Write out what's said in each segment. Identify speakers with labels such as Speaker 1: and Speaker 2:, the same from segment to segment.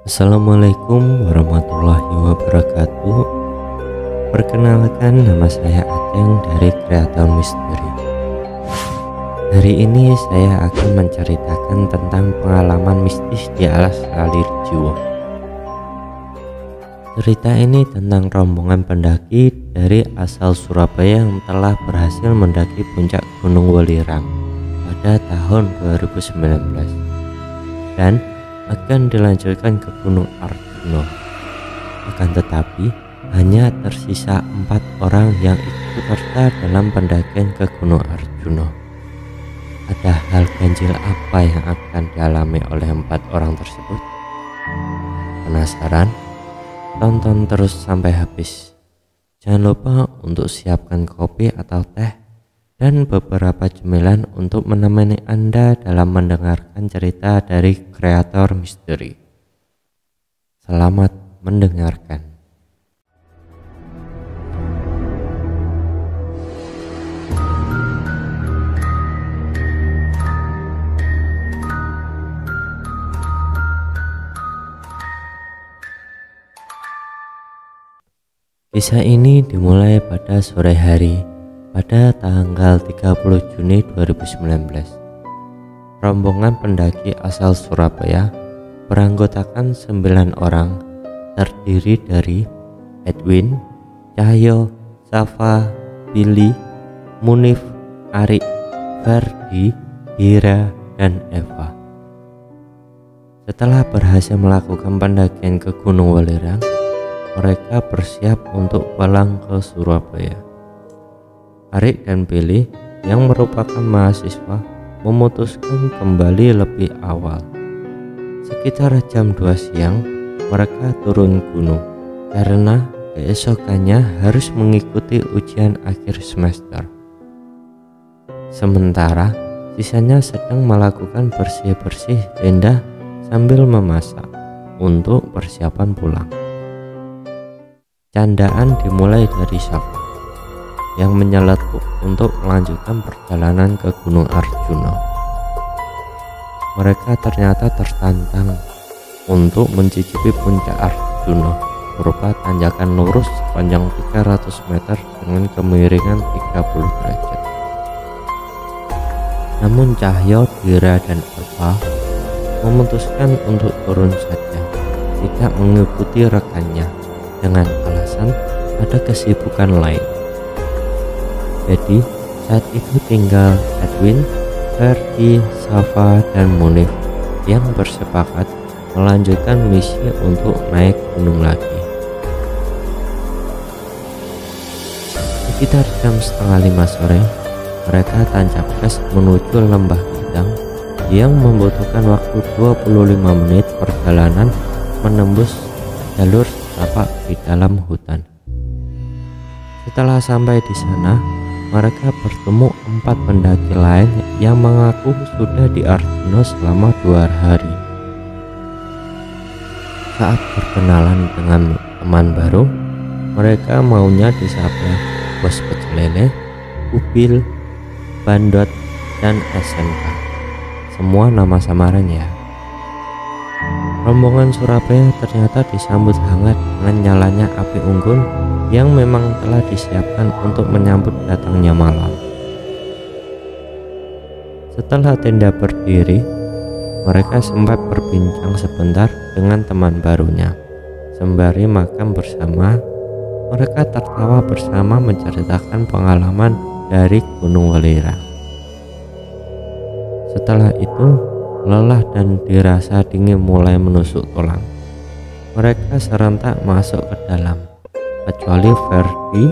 Speaker 1: Assalamualaikum warahmatullahi wabarakatuh. Perkenalkan, nama saya Aceng dari Kreator Misteri. Hari ini saya akan menceritakan tentang pengalaman mistis di alas Kali Rejiwo. Cerita ini tentang rombongan pendaki dari asal Surabaya yang telah berhasil mendaki puncak Gunung Welirang pada tahun 2019 dan akan dilanjutkan ke Gunung Arjuna. Akan tetapi hanya tersisa 4 orang yang ikut serta dalam pendakian ke Gunung Arjuna. Ada hal ganjil apa yang akan dialami oleh 4 orang tersebut? Penasaran? Tonton terus sampai habis. Jangan lupa untuk siapkan kopi atau teh dan beberapa cemilan untuk menemani Anda dalam mendengarkan cerita dari Kreator Misteri. Selamat mendengarkan. Kisah ini dimulai pada sore hari pada tanggal 30 Juni 2019. Rombongan pendaki asal Surabaya beranggotakan 9 orang, terdiri dari Edwin, Cahyo, Safa, Billy, Munif, Arik, Ferdi, Hira, dan Eva. Setelah berhasil melakukan pendakian ke Gunung Welirang, mereka bersiap untuk pulang ke Surabaya. Arik dan Billy yang merupakan mahasiswa memutuskan kembali lebih awal. Sekitar jam 2 siang mereka turun gunung karena keesokannya harus mengikuti ujian akhir semester. Sementara sisanya sedang melakukan bersih-bersih tenda sambil memasak untuk persiapan pulang. Candaan dimulai dari Safa yang menyeletuk untuk melanjutkan perjalanan ke Gunung Arjuna. Mereka ternyata tertantang untuk mencicipi puncak Arjuna berupa tanjakan lurus sepanjang 300 meter dengan kemiringan 30 derajat. Namun Cahyo, Dira, dan Eva memutuskan untuk turun saja, tidak mengikuti rekannya dengan alasan ada kesibukan lain. Jadi saat itu tinggal Edwin, Ferdi, Safa, dan Munif yang bersepakat melanjutkan misi untuk naik gunung lagi. Sekitar jam setengah 5 sore, mereka tancap gas menuju lembah Bidang yang membutuhkan waktu 25 menit perjalanan menembus jalur setapak di dalam hutan. Setelah sampai di sana, mereka bertemu 4 pendaki lain yang mengaku sudah di Arjuna selama 2 hari. Saat berkenalan dengan teman baru, mereka maunya disapa Bos Pecelele, Ubil, Bandot, dan SMK. Semua nama samaran ya. Rombongan Surabaya ternyata disambut hangat dengan nyalanya api unggun yang memang telah disiapkan untuk menyambut datangnya malam. Setelah tenda berdiri, mereka sempat berbincang sebentar dengan teman barunya. Sembari makan bersama, mereka tertawa bersama menceritakan pengalaman dari Gunung Welirang. Setelah itu, lelah dan dirasa dingin mulai menusuk tulang. Mereka serentak masuk ke dalam, kecuali Ferdi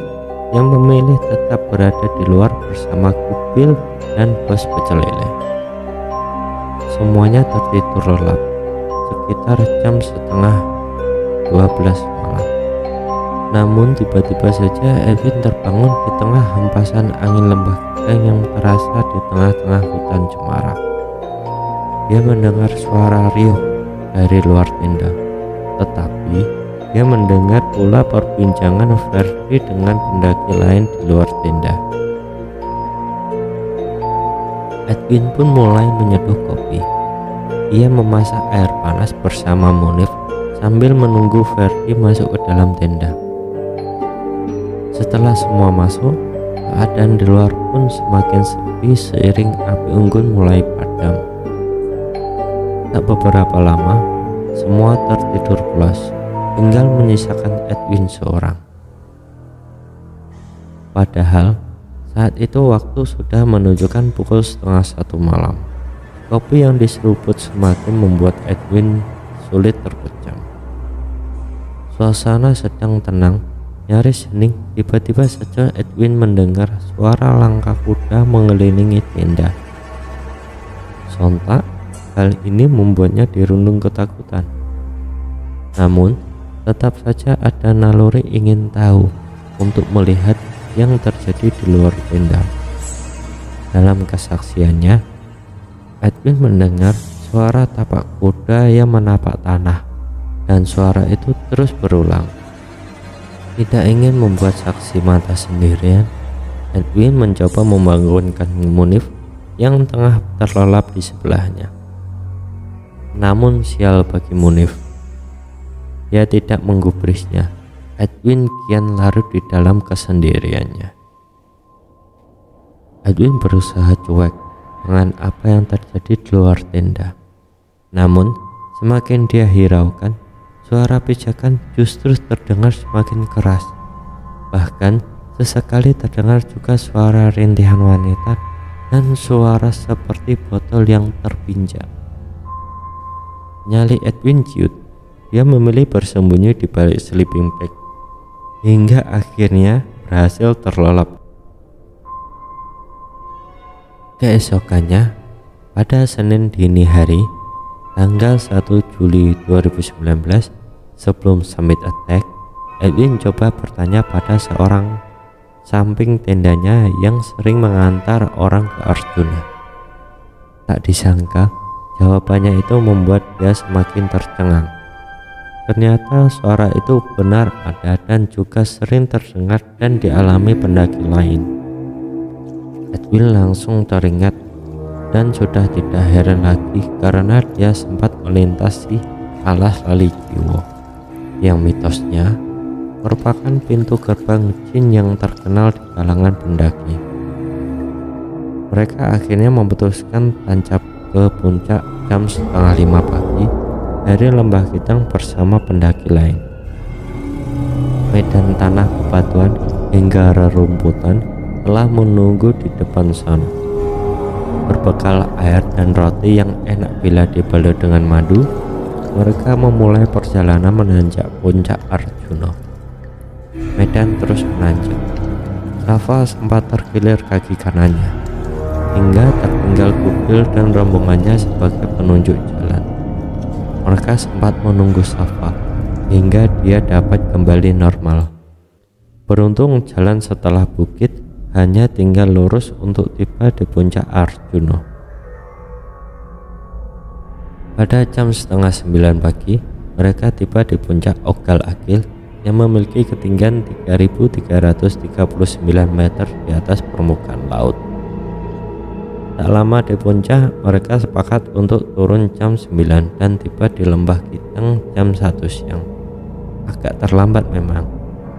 Speaker 1: yang memilih tetap berada di luar bersama Kubil dan Bos Pecelele. Semuanya tertidur lelap sekitar jam setengah 12 malam. Namun tiba-tiba saja Edwin terbangun di tengah hempasan angin lembah Bidang yang terasa di tengah-tengah hutan cemara. Dia mendengar suara riuh dari luar tenda, tetapi dia mendengar pula perbincangan Ferdi dengan pendaki lain di luar tenda. Edwin pun mulai menyeduh kopi. Ia memasak air panas bersama Munif sambil menunggu Ferdi masuk ke dalam tenda. Setelah semua masuk, keadaan di luar pun semakin sepi seiring api unggun mulai padam. Tak beberapa lama, semua tertidur pulas, tinggal menyisakan Edwin seorang. Padahal saat itu waktu sudah menunjukkan pukul 12:30 malam. Kopi yang diseruput semakin membuat Edwin sulit terpejam. Suasana sedang tenang, nyaris hening. Tiba-tiba saja Edwin mendengar suara langkah kuda mengelilingi tenda. Sontak, hal ini membuatnya dirundung ketakutan. Namun, tetap saja ada naluri ingin tahu untuk melihat yang terjadi di luar tenda. Dalam kesaksiannya, Edwin mendengar suara tapak kuda yang menapak tanah, dan suara itu terus berulang. Tidak ingin membuat saksi mata sendirian, Edwin mencoba membangunkan Munif yang tengah terlelap di sebelahnya. Namun sial bagi Munif, dia tidak menggubrisnya. Edwin kian larut di dalam kesendiriannya. Edwin berusaha cuek dengan apa yang terjadi di luar tenda. Namun semakin dia hiraukan, suara pijakan justru terdengar semakin keras. Bahkan sesekali terdengar juga suara rintihan wanita dan suara seperti botol yang terpinjam. Nyali Edwin ciut. Dia memilih bersembunyi di balik sleeping bag hingga akhirnya berhasil terlelap. Keesokannya, pada Senin dini hari, tanggal 1 Juli 2019, sebelum summit attack, Edwin coba bertanya pada seorang samping tendanya yang sering mengantar orang ke Arjuna. Tak disangka, jawabannya itu membuat dia semakin tercengang. Ternyata suara itu benar ada dan juga sering terdengar dan dialami pendaki lain. Edwin langsung teringat dan sudah tidak heran lagi karena dia sempat melintasi Alas Lali Jiwo yang mitosnya merupakan pintu gerbang jin yang terkenal di kalangan pendaki. Mereka akhirnya memutuskan tancap ke puncak jam 4:30 pagi dari Lembah Kitang bersama pendaki lain. Medan tanah bebatuan hingga rerumputan telah menunggu di depan sana. Berbekal air dan roti yang enak bila dibalut dengan madu, mereka memulai perjalanan menanjak puncak Arjuna. Medan terus menanjak. Rafa sempat terkilir kaki kanannya, hingga tertinggal kubil dan rombongannya sebagai penunjuk jalan. Mereka sempat menunggu Safa hingga dia dapat kembali normal. Beruntung jalan setelah bukit hanya tinggal lurus untuk tiba di puncak Arjuna. Pada jam 8:30 pagi, mereka tiba di puncak Ogal Agil yang memiliki ketinggian 3.339 meter di atas permukaan laut. Tak lama di puncak, mereka sepakat untuk turun jam 9 dan tiba di Lembah Kitang jam 1 siang. Agak terlambat memang.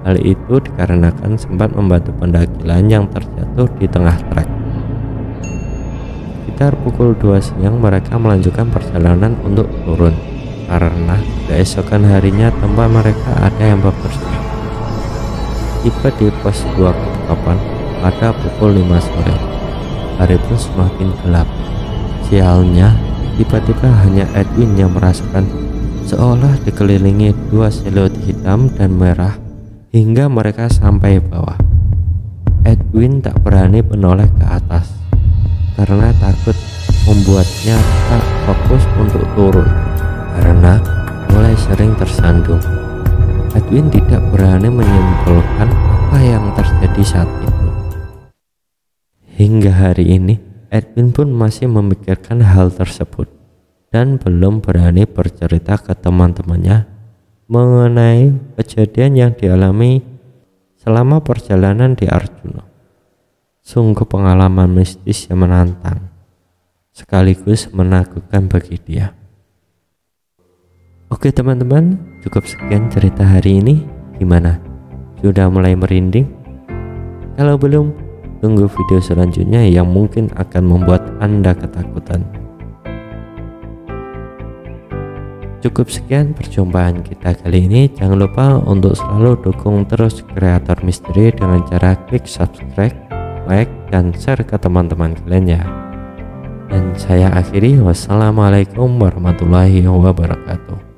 Speaker 1: Hal itu dikarenakan sempat membantu pendaki lain yang terjatuh di tengah trek. Sekitar pukul 2 siang mereka melanjutkan perjalanan untuk turun, karena keesokan harinya tempat mereka ada yang bebersih. Tiba di pos 2 Kapan pada pukul 5 sore. Hari pun semakin gelap. Sialnya, tiba-tiba hanya Edwin yang merasakan seolah dikelilingi dua siluet hitam dan merah hingga mereka sampai bawah. Edwin tak berani menoleh ke atas karena takut membuatnya tak fokus untuk turun karena mulai sering tersandung. Edwin tidak berani menyimpulkan apa yang terjadi saat itu. Hingga hari ini, Edwin pun masih memikirkan hal tersebut dan belum berani bercerita ke teman-temannya mengenai kejadian yang dialami selama perjalanan di Arjuna. Sungguh pengalaman mistis yang menantang, sekaligus menakutkan bagi dia. Oke teman-teman, cukup sekian cerita hari ini. Gimana? Sudah mulai merinding? Kalau belum, tunggu video selanjutnya yang mungkin akan membuat Anda ketakutan. Cukup sekian perjumpaan kita kali ini. Jangan lupa untuk selalu dukung terus kreator misteri dengan cara klik subscribe, like, dan share ke teman-teman kalian ya. Dan saya akhiri, wassalamualaikum warahmatullahi wabarakatuh.